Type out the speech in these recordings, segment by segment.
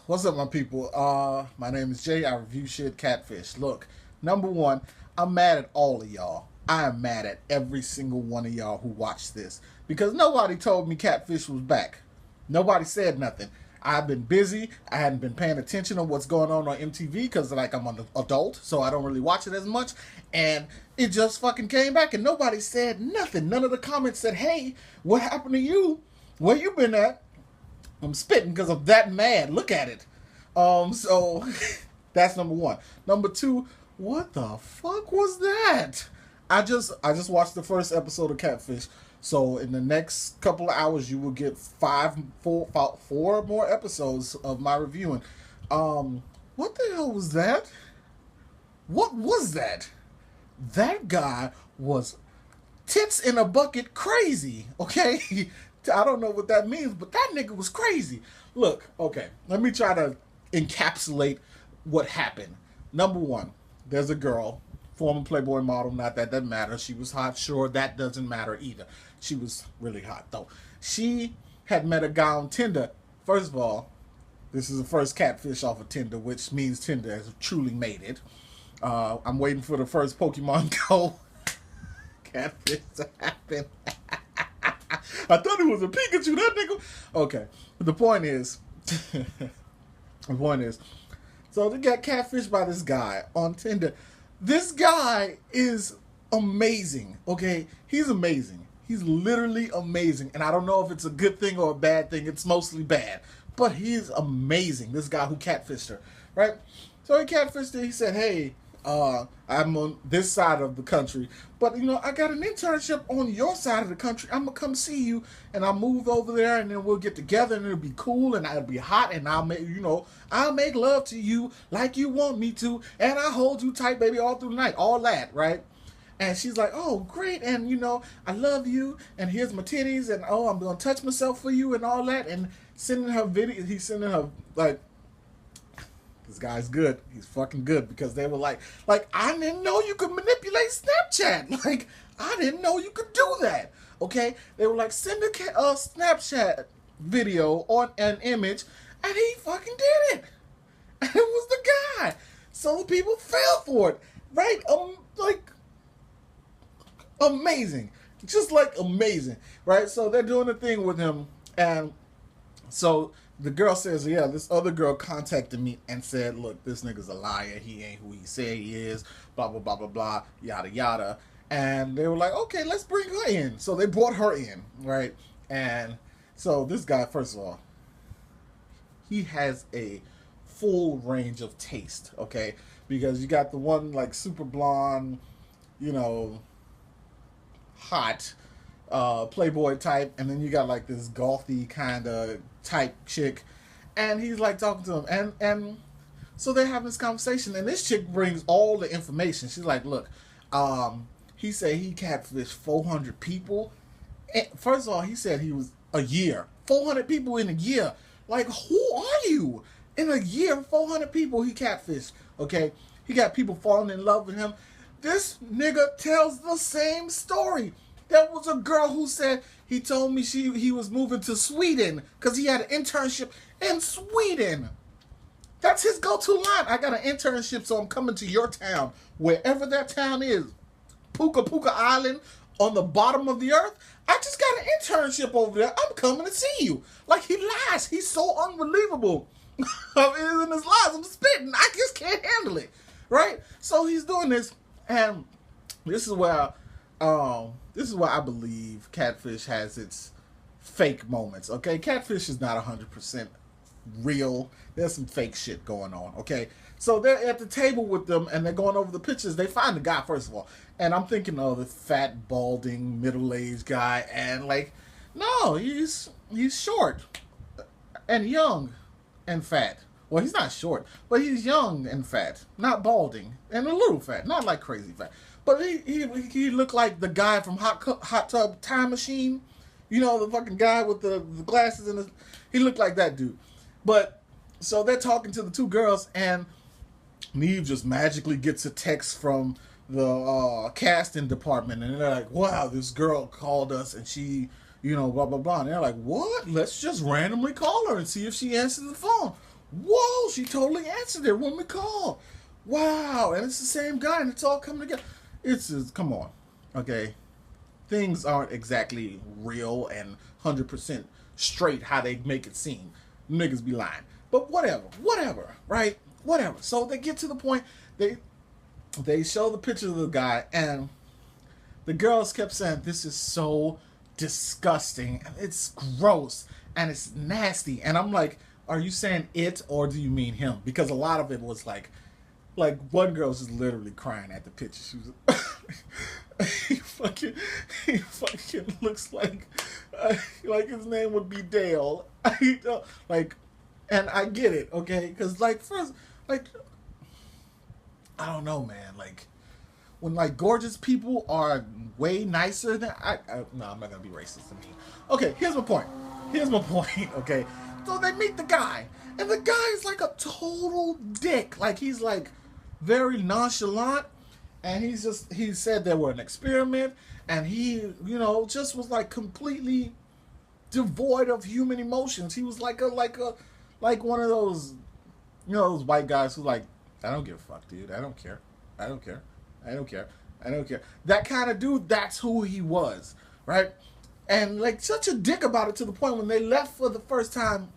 What's up, my people? My name is Jay. I review shit Catfish. Look, number one, I'm mad at all of y'all. I am mad at every single one of y'all who watched this because nobody told me Catfish was back. Nobody said nothing. I've been busy. I hadn't been paying attention to what's going on MTV because, like, I'm an adult, so I don't really watch it as much. And it just fucking came back, and nobody said nothing. None of the comments said, "Hey, what happened to you? Where you been at?" I'm spitting because I'm that mad. Look at it. So that's number one. Number two, what the fuck was that? I just watched the first episode of Catfish. So in the next couple of hours, you will get four more episodes of my reviewing. What the hell was that? What was that? That guy was tits in a bucket crazy. Okay. I don't know what that means, but that nigga was crazy. Look, okay, let me try to encapsulate what happened. Number one, there's a girl, former Playboy model, not that doesn't matter. She was hot, sure, that doesn't matter either. She was really hot, though. She had met a guy on Tinder. First of all, this is the first Catfish off of Tinder, which means Tinder has truly made it. I'm waiting for the first Pokemon Go Catfish to happen. I thought it was a Pikachu, that nigga. Okay, but the point is, so they got catfished by this guy on Tinder. This guy is amazing. Okay, he's amazing. He's literally amazing, and I don't know if it's a good thing or a bad thing. It's mostly bad, but he's amazing. This guy who catfished her, right? So he catfished her. He said, "Hey, I'm on this side of the country, but I got an internship on your side of the country. I'm gonna come see you, and I'll move over there, and then we'll get together, and it'll be cool, and it'll be hot, and I'll make love to you like you want me to, and I'll hold you tight, baby, all through the night, all that, right?" And she's like, "Oh, great, and I love you, and here's my titties, and oh, I'm gonna touch myself for you, and all that," and sending her video. He's sending her like. This guy's good. He's fucking good because they were like, I didn't know you could manipulate Snapchat. Like, I didn't know you could do that. Okay? They were like, send a Snapchat video or an image, and he fucking did it. And it was the guy. So the people fell for it. Right? Like, amazing. Just like amazing. Right? So they're doing the thing with him, and so the girl says, "Yeah, this other girl contacted me and said, look, this nigga's a liar. He ain't who he said he is, blah, blah, blah, blah, blah, yada, yada." And they were like, "Okay, let's bring her in." So they brought her in, right? And so this guy, first of all, he has a full range of taste, okay? Because you got the one, like, super blonde, hot, Playboy type, and then you got like this golfy kind of type chick, and he's like talking to him, and so they're having this conversation, and this chick brings all the information. She's like, "Look, he said he catfished 400 people. And first of all, he said he was a year, 400 people in a year. Like, who are you? In a year, 400 people he catfished. Okay, he got people falling in love with him. This nigga tells the same story." There was a girl who said he told me he was moving to Sweden because he had an internship in Sweden. That's his go-to line. "I got an internship, so I'm coming to your town," wherever that town is. Puka Puka Island on the bottom of the earth. "I just got an internship over there. I'm coming to see you." Like, he lies. He's so unbelievable. In his lies, I'm spitting. I just can't handle it. Right? So he's doing this, and this is where I believe Catfish has its fake moments, okay? Catfish is not 100% real. There's some fake shit going on, okay? So they're at the table with them, and they're going over the pictures. They find the guy, first of all, and I'm thinking, oh, the fat, balding, middle-aged guy, and like, no, he's short and young and fat. Well, he's not short, but he's young and fat, not balding, and a little fat, not like crazy fat. But he looked like the guy from Hot Tub Time Machine. The fucking guy with the glasses and he looked like that dude. But so they're talking to the two girls, and Neve just magically gets a text from the casting department, and they're like, "Wow, this girl called us, and she, blah blah blah." And they're like, "What? Let's just randomly call her and see if she answers the phone." Whoa, she totally answered it when we called. Wow, and it's the same guy, and it's all coming together. It's just, come on, okay? Things aren't exactly real and 100% straight how they make it seem. Niggas be lying. But whatever, right? Whatever. So they get to the point, they show the picture of the guy, and the girls kept saying, this is so disgusting, and it's gross, and it's nasty. And I'm like, are you saying it, or do you mean him? Because a lot of it was like one girl was just literally crying at the picture. She was he fucking looks like his name would be Dale. Like, and I get it, okay? Because like first, like, I don't know, man. Like, when like gorgeous people are way nicer than no, I'm not gonna be racist to me. Okay, here's my point. Okay, so they meet the guy, and the guy is like a total dick. Like, he's like very nonchalant, and he said they were an experiment, and he, you know, just was like completely devoid of human emotions. He was like one of those, you know, those white guys who like, I don't give a fuck, dude. I don't care. That kind of dude, that's who he was, right? And like such a dick about it, to the point when they left for the first time,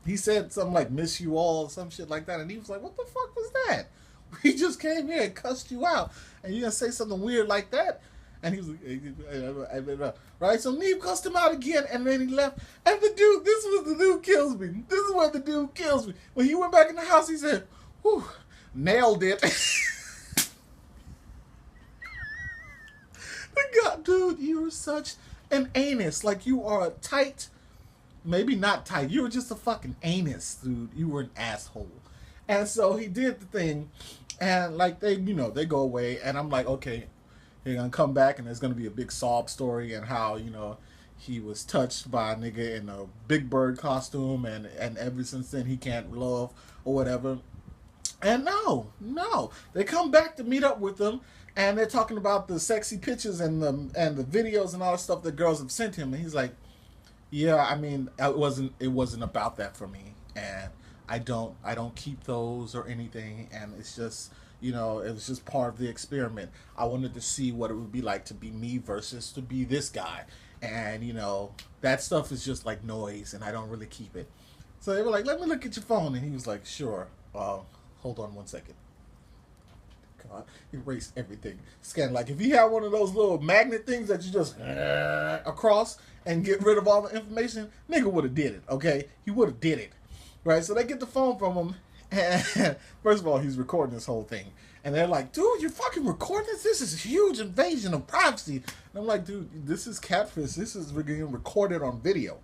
he said something like, miss you all, some shit like that. And he was like, what the fuck was that? We just came here and cussed you out, and you gonna say something weird like that? And he was like, right? So Neve cussed him out again, and then he left. And the dude, this was the dude kills me. This is where the dude kills me. When he went back in the house, he said, whew, nailed it. God, dude, you were such an anus. Like, you are a tight, maybe not tight, you were just a fucking anus, dude. You were an asshole. And so he did the thing, and like they, you know, they go away, and I'm like, okay, you're gonna come back, and there's gonna be a big sob story, and how, you know, he was touched by a nigga in a Big Bird costume, and ever since then he can't love or whatever. And no, they come back to meet up with them, and they're talking about the sexy pictures and the videos and all the stuff that girls have sent him, and he's like, yeah, I mean, it wasn't about that for me, and I don't keep those or anything, and it's just, you know, it was just part of the experiment. I wanted to see what it would be like to be me versus to be this guy, and you know, that stuff is just like noise, and I don't really keep it. So they were like, let me look at your phone, and he was like, sure. Hold on 1 second. God, erase everything. Scan. Like, if he had one of those little magnet things that you just across and get rid of all the information, nigga would have did it, okay? He would have did it, right? So they get the phone from him, and first of all, he's recording this whole thing. And they're like, dude, you're fucking recording this? This is a huge invasion of privacy. And I'm like, dude, this is Catfish. This is being recorded on video.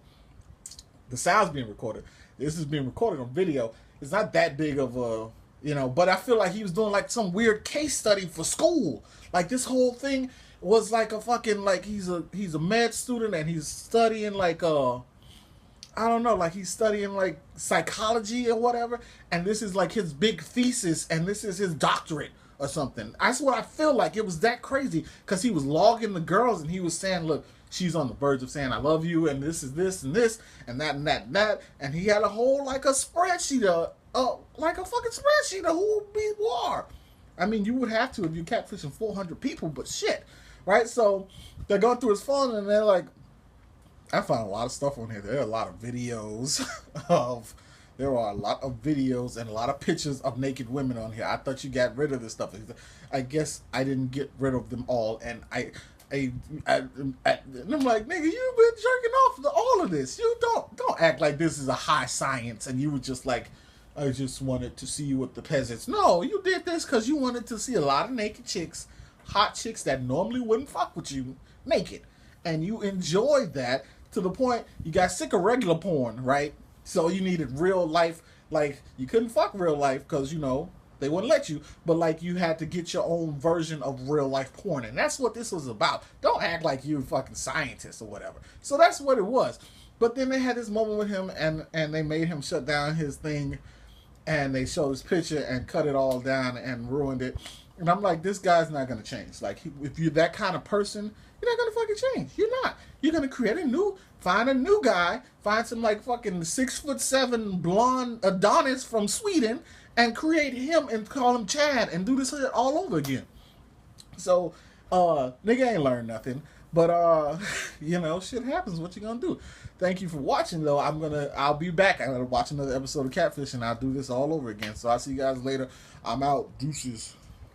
The sound's being recorded. This is being recorded on video. It's not that big of a, you know, but I feel like he was doing like some weird case study for school. Like, this whole thing was like a fucking, like, he's a med student, and he's studying like I don't know, like he's studying like psychology or whatever, and this is like his big thesis, and this is his doctorate or something. That's what I feel like. It was that crazy, because he was logging the girls, and he was saying, look, she's on the verge of saying I love you, and this is this and this and that and that and that, and he had a whole like a spreadsheet like a fucking spreadsheet of who people are. I mean, you would have to if you're catfishing 400 people, but shit, right? So they're going through his phone, and they're like, I found a lot of stuff on here. There are a lot of videos there are a lot of videos and a lot of pictures of naked women on here. I thought you got rid of this stuff. I guess I didn't get rid of them all, and and I'm like, nigga, you've been jerking off to all of this. You don't act like this is a high science, and you were just like, I just wanted to see you with the peasants. No, you did this because you wanted to see a lot of naked chicks, hot chicks that normally wouldn't fuck with you, naked, and you enjoyed that to the point you got sick of regular porn, right? So you needed real life. Like, you couldn't fuck real life because, you know, they wouldn't let you, but like you had to get your own version of real life porn, and that's what this was about. Don't act like you're a fucking scientist or whatever. So that's what it was. But then they had this moment with him, and they made him shut down his thing, and they showed his picture and cut it all down and ruined it. And I'm like, this guy's not gonna change. Like, if you're that kind of person, you're not gonna fucking change. You're not. You're gonna find a new guy, find some like fucking 6'7" blonde Adonis from Sweden, and create him and call him Chad and do this shit all over again. So, nigga ain't learned nothing. But shit happens. What you gonna do? Thank you for watching, though. I'll be back. I'm gonna watch another episode of Catfish, and I'll do this all over again. So I'll see you guys later. I'm out. Deuces.